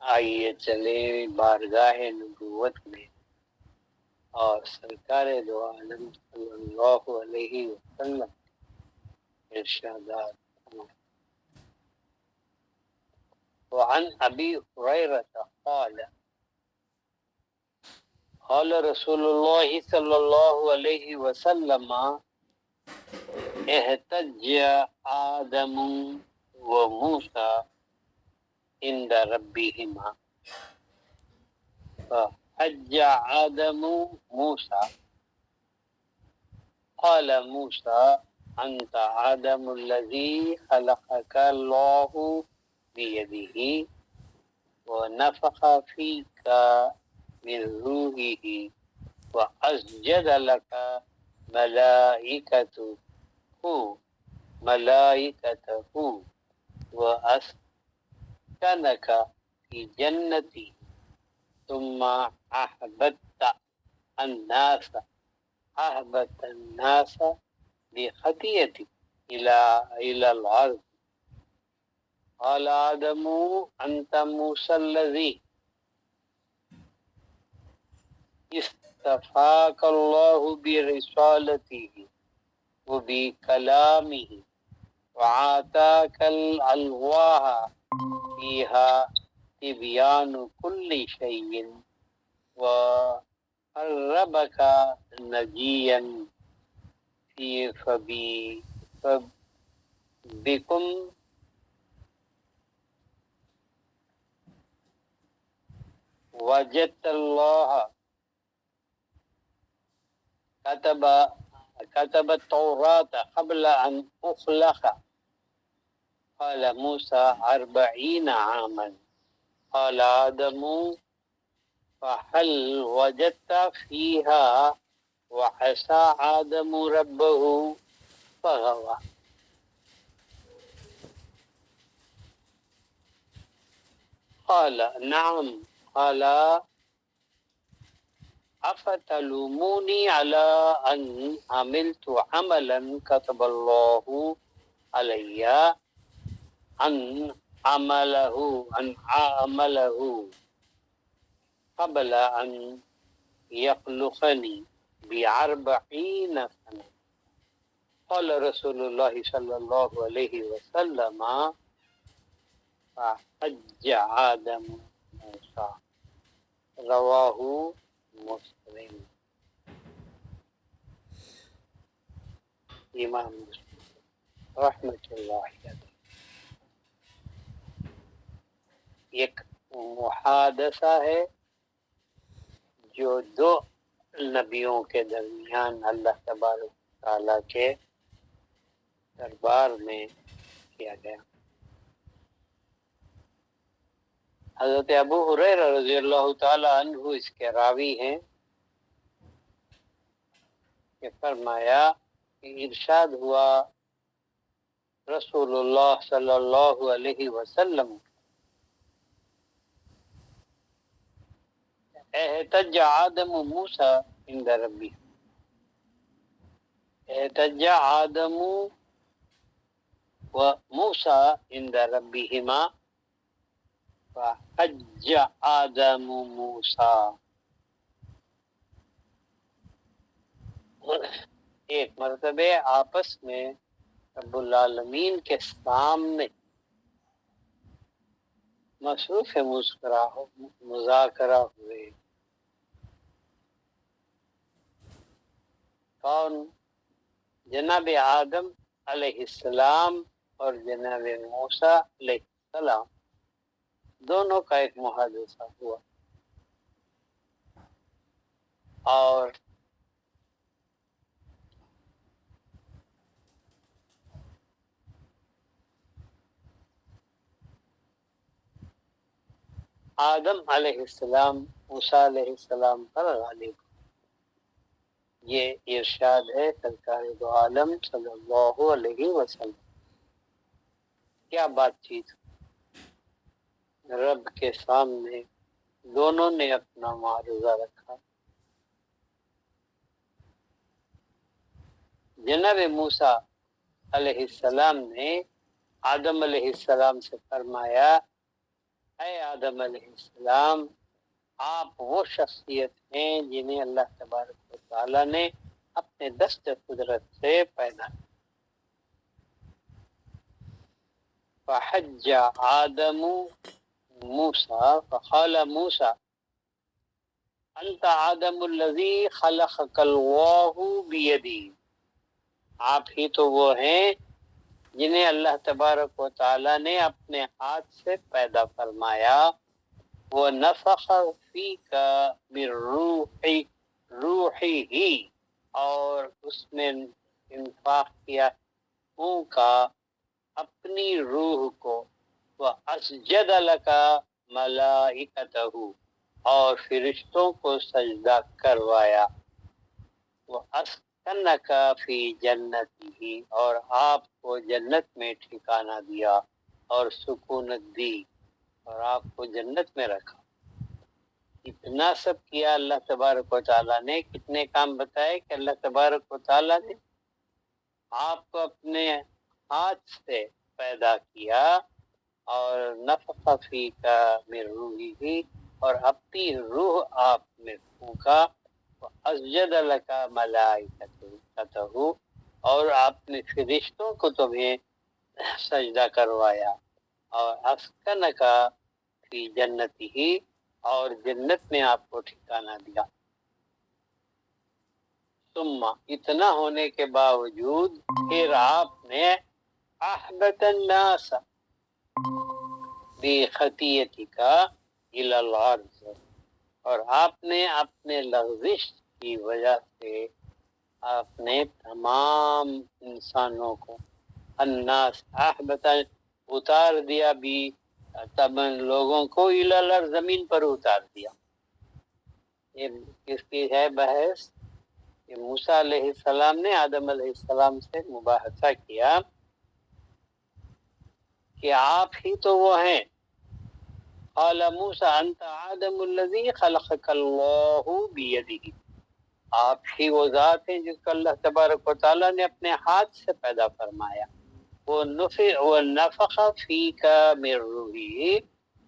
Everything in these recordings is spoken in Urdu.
آئیے چلے بارگاہ نبوت میں اور سرکار دو عالم صلی اللہ علیہ وسلم ارشادات. وعن ابی ہریرہ قال قال رسول اللہ صلی اللہ علیہ وسلم احتج آدم و موسیٰ عند ربهما فحج آدم موسیٰ قال موسیٰ انت آدم الذي خلقك الله بيده ونفخ فيك من روحه وأسجد لك ملائكته وأسكنك في جنتي ثم أحببت الناس بخطيئتي إلى الأرض. قال آدم أنت موسى الذي استفاك الله برسالته وبكلامه وآتاك الألواح فيها تبيان كل شيء وقربك نجيا في بكم وجدت الله كتب التوراة قبل أن أخلق. قال موسى 40 عاما. قال آدم فهل وجدت فيها وعصى آدم ربه فغوى. قال نعم. قال أفتلوموني على أن عملت عملا كتب الله علي أن أعمله قبل أن يخلقني ب40 سنة. قال رسول الله صلى الله عليه وسلم فحج آدم موسى. رواہ مسلم. امام مسلم رحمۃ اللہ علیہ. ایک محادثہ ہے جو دو نبیوں کے درمیان اللہ تبارک تعالیٰ کے دربار میں کیا گیا. حضرت ابو ہریرہ رضی اللہ تعالی عنہ اس کے راوی ہیں کہ فرمایا کہ ارشاد ہوا رسول اللہ صلی اللہ علیہ وسلم احتج آدم موسیٰ عند ربی. احتج آدم و موسیٰ عند ربہما فحج آدم موسیٰ. ایک مرتبہ آپس میں رب العالمین کے سامنے مصروف مذاکرہ ہوئے. کون؟ جناب آدم علیہ السلام اور جناب موسیٰ علیہ السلام دونوں کا ایک محادثہ ہوا. اور آدم علیہ السلام موسیٰ علیہ السلام پر غالب. یہ ارشاد ہے سرکار دو عالم صلی اللہ علیہ وسلم. کیا بات چیت رب کے سامنے دونوں نے اپنا معرضہ رکھا. جناب موسیٰ علیہ السلام نے آدم علیہ السلام سے فرمایا اے آدم علیہ السلام، آپ وہ شخصیت ہیں جنہیں اللہ تبارک و تعالیٰ نے اپنے دست قدرت سے پیدا کیا۔ فحج آدم موسیٰ فقال موسیٰ انت آدم الذی خلقک اللہ بیدی، آپ ہی تو وہ ہیں جنہیں اللہ تبارک و تعالیٰ نے اپنے ہاتھ سے پیدا فرمایا۔ وہ نفخ فیک من روحی، اور اس میں انفاق کیا منہ کا اپنی روح کو، وہ اسجد لکا ملائکتہ، اور فرشتوں کو سجدہ کروایا، وہ اسکنکا فی جنتی، اور آپ کو جنت میں ٹھکانہ دیا اور سکونت دی، اور آپ کو جنت میں رکھا۔ اتنا سب کیا اللہ تبارک و تعالیٰ نے۔ کتنے کام بتائے کہ اللہ تبارک و تعالیٰ نے آپ کو اپنے ہاتھ سے پیدا کیا، اور نفخ فیک من روحہ، اور اپنی روح آپ میں پھونکا، اسجد لکا ملائکتہ، اور آپ نے فرشتوں کو تمہیں سجدہ کروایا، اور اسکنکا فی جنتہ، اور جنت میں آپ کو ٹھکانہ دیا۔ ثم، اتنا ہونے کے باوجود پھر آپ نے احبط الناس بخطیئتک الی الارض، اور آپ نے اپنے لغزش کی وجہ سے آپ نے تمام انسانوں کو، الناس احبط، اتار دیا، بھی تمام لوگوں کو الی الارض، زمین پر اتار دیا۔ یہ کس کی ہے بحث؟ کہ موسیٰ علیہ السلام نے آدم علیہ السلام سے مباحثہ کیا کہ آپ ہی تو وہ ہیں۔ قال موسیٰ انت آدم الذی خلقک اللہ بیدہ، آپ ہی وہ ذات ہیں جس کو اللہ تبارک و تعالیٰ نے اپنے ہاتھ سے پیدا فرمایا۔ وہ نفخ فیک من روحہ،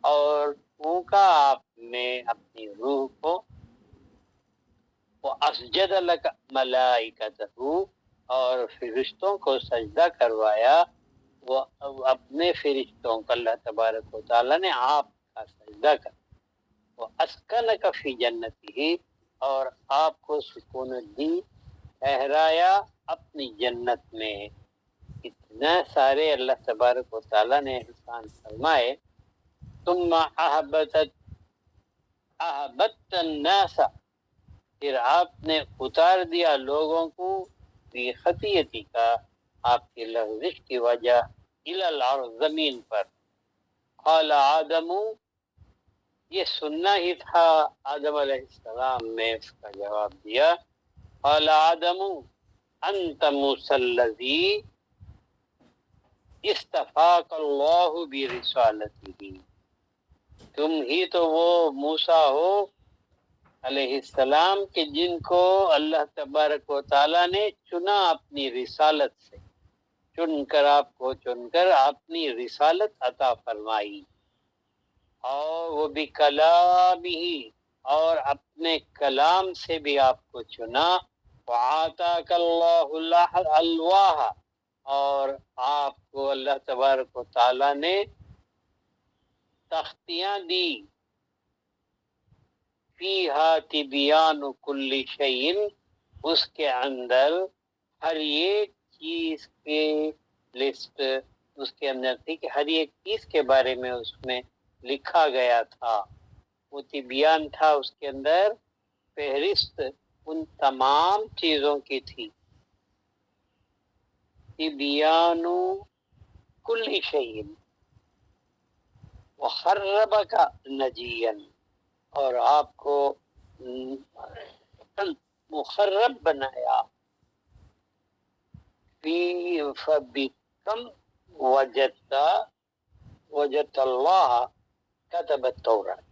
اور پھونکا آپ نے اپنی روح کو، وہ اسجد لک ملائکتہ، اور فرشتوں کو سجدہ کروایا، وہ اپنے فرشتوں کو اللہ تبارک و تعالیٰ نے آپ کا سجدہ کر، وہ اسکنک فی جنتہ، اور آپ کو سکونت دی، ٹھہرایا اپنی جنت میں۔ اتنا سارے اللہ تبارک و تعالیٰ نے احسان فرمائے۔ ثم احبطت الناس، پھر آپ نے اتار دیا لوگوں کو، فی خطیئتی کا، آپ کی لغزش کی وجہ، الی الارض، زمین پر۔ قال آدم، یہ سننا ہی تھا آدم علیہ السلام نے اس کا جواب دیا۔ قال آدم انت موسیٰ الذی اصطفاک اللہ برسالتہ، تم ہی تو وہ موسیٰ ہو علیہ السلام کہ جن کو اللہ تبارک و تعالیٰ نے چنا اپنی رسالت سے، چن کر اپنی رسالت عطا فرمائی، اور وہ بھی کلامہ، اور اپنے کلام سے بھی آپ کو چنا، وآتاک اللہ الواح، اور آپ کو اللہ تبارک و تعالیٰ نے تختیاں دی، فیہا تبیان کل شیء، اس کے اندر ہر ایک چیز کے لسٹ اس کے اندر تھی، کہ ہر ایک چیز کے بارے میں اس میں لکھا گیا تھا۔ وہ تبیان تھا، اس کے اندر فہرست ان تمام چیزوں کی تھی۔ تبیان کل شیء وخربک نجیا، اور آپ کو مخرب بنایا، فبکم وجدت اللہ کتب التوراۃ،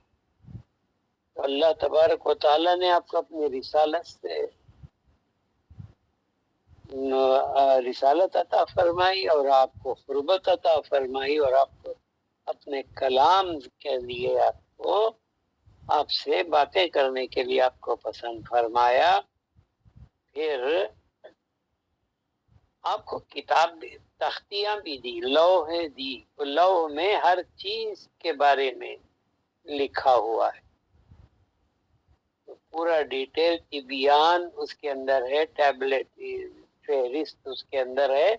اللہ تبارک و تعالیٰ نے آپ کو اپنی رسالت سے رسالت عطا فرمائی، اور آپ کو قربت عطا فرمائی، اور آپ کو اپنے کلام کے لیے آپ سے باتیں کرنے کے لیے آپ کو پسند فرمایا، پھر آپ کو کتاب دی، تختیاں بھی دی، لوح دی، لوح میں ہر چیز کے بارے میں لکھا ہوا ہے، تو پورا ڈیٹیل کی بیان اس کے اندر ہے، ٹیبلٹ فہرست اس کے اندر ہے،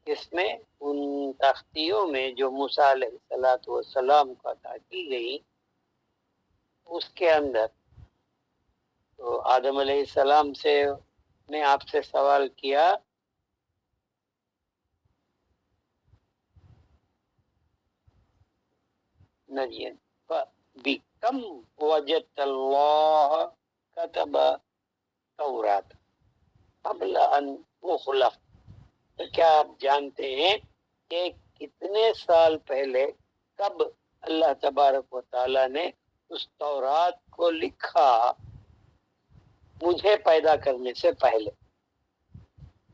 اس میں ان تختیوں میں جو موسیٰ علیہ السلام کو عطا کی گئی، اس کے اندر تو آدم علیہ السلام سے نے آپ سے سوال کیا نجین بکم وجدت اللہ کتب تورات قبل ان اخلق، تو کیا آپ جانتے ہیں کہ کتنے سال پہلے کب اللہ تبارک و تعالی نے اس تورات کو لکھا مجھے پیدا کرنے سے پہلے؟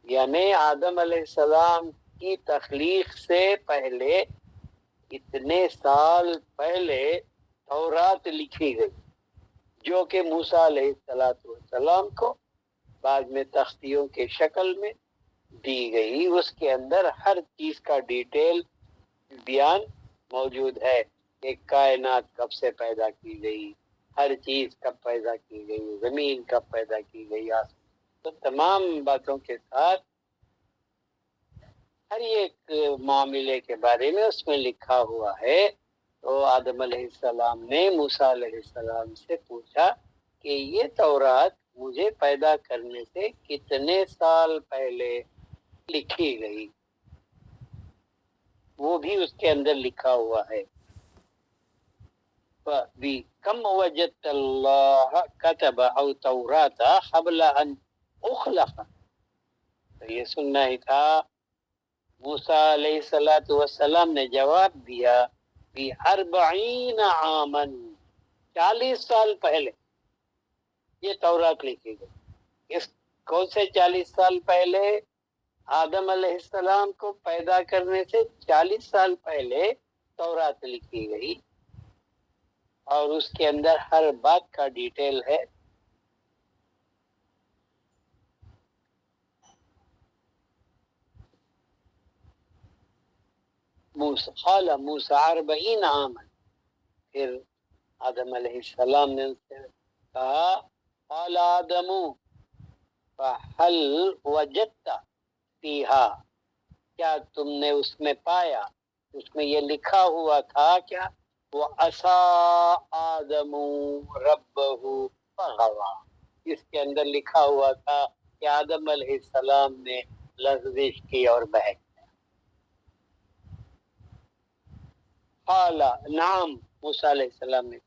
یعنی آدم علیہ السلام کی تخلیق سے پہلے اتنے سال پہلے تورات لکھی گئی، جو کہ موسیٰ علیہ السلام کو بعد میں تختیوں کے شکل میں دی گئی، اس کے اندر ہر چیز کا ڈیٹیل بیان موجود ہے کہ کائنات کب سے پیدا کی گئی، ہر چیز کب پیدا کی گئی، زمین کب پیدا کی گئی، تو تمام باتوں کے ساتھ ہر ایک معاملے کے بارے میں اس میں لکھا ہوا ہے۔ تو آدم علیہ السلام نے موسیٰ علیہ السلام سے پوچھا کہ یہ تورات مجھے پیدا کرنے سے کتنے سال پہلے لکھی گئی، وہ بھی اس کے اندر لکھا ہوا ہے۔ کم وجدت اللہ کتب او تورات قبل ان اخلق، تو یہ سننا ہی تھا۔ موسیٰ علیہ السلام نے جواب دیا بی40 عاما، 40 سال پہلے یہ تورات لکھی گئی۔ اس کون سے 40 سال پہلے؟ آدم علیہ السلام کو پیدا کرنے سے 40 سال پہلے تورات لکھی گئی، اور اس کے اندر ہر بات کا ڈیٹیل ہے۔ قال موسیٰ 40 عاما، پھر آدم علیہ السلام نے ان سے کہا قال آدم فهل وجدت فیہا، کیا تم نے اس میں پایا، اس میں یہ لکھا ہوا تھا کیا؟ وَعَصَىٰ آدَمُ رَبَّهُ فَغَوَىٰ، اس کے اندر لکھا ہوا تھا کہ آدم علیہ السلام نے لغزش کی اور بہک۔ قال نعم، موسیٰ علیہ السلام نے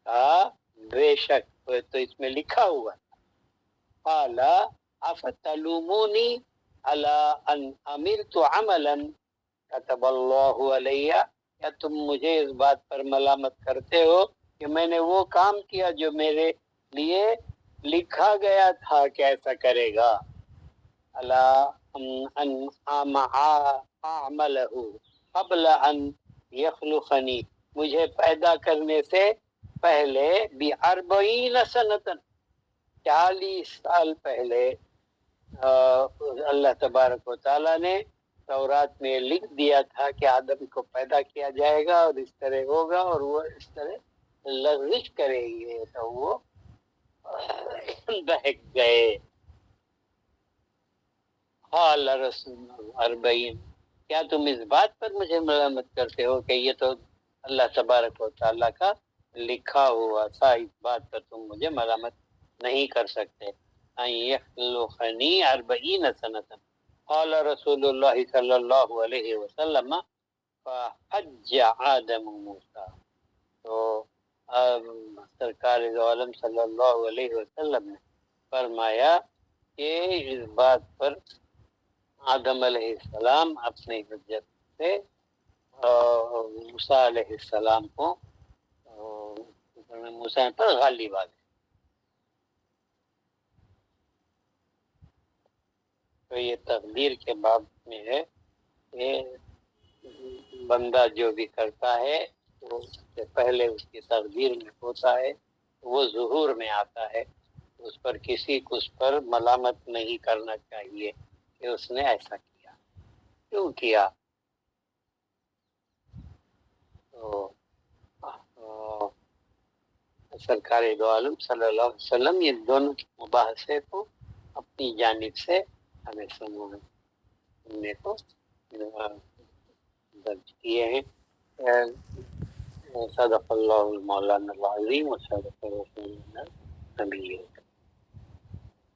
کہا بے شک، تو اس میں لکھا ہوا تھا۔ قال افتلومونی علی ان عملت عملا كتب اللہ علیہ، کیا تم مجھے اس بات پر ملامت کرتے ہو کہ میں نے وہ کام کیا جو میرے لیے لکھا گیا تھا کہ ایسا کرے گا؟ الا ان اعملہ قبل ان یخلقنی، مجھے پیدا کرنے سے پہلے ب40 سنتن، 40 سال پہلے اللہ تبارک و تعالیٰ نے تورات میں لکھ دیا تھا کہ آدم کو پیدا کیا جائے گا اور اس طرح ہوگا اور وہ اس طرح لغزش کریں گے، تو وہ بہک گئے۔ قال رسول 40، کیا تم اس بات پر مجھے ملامت کرتے ہو کہ یہ تو اللہ تبارک و تعالیٰ کا لکھا ہوا تھا، اس بات پر تم مجھے ملامت نہیں کر سکتے۔ ان یخلقنی 40 سنة، قال رسول اللہ صلی اللہ علیہ وسلم فحج آدم موسیٰ، تو سرکار دو عالم صلی اللہ علیہ وسلم نے فرمایا کہ اس بات پر آدم علیہ السلام اپنی حجت سے موسیٰ علیہ السلام کو موسیٰ پر غالب آ گئے۔ تو یہ تقدیر کے باب میں ہے کہ بندہ جو بھی کرتا ہے وہ اس سے پہلے اس کی تقدیر میں ہوتا ہے، وہ ظہور میں آتا ہے، اس پر کسی کو اس پر ملامت نہیں کرنا چاہیے کہ اس نے ایسا کیا، کیوں کیا. تو سرکار دو عالم صلی اللہ علیہ وسلم یہ دونوں مباحثے کو اپنی جانب سے ہمیں سننے کو درج کیے ہیں. صدق اللہ مولانا العظیم و صدق رسول اللہ نبی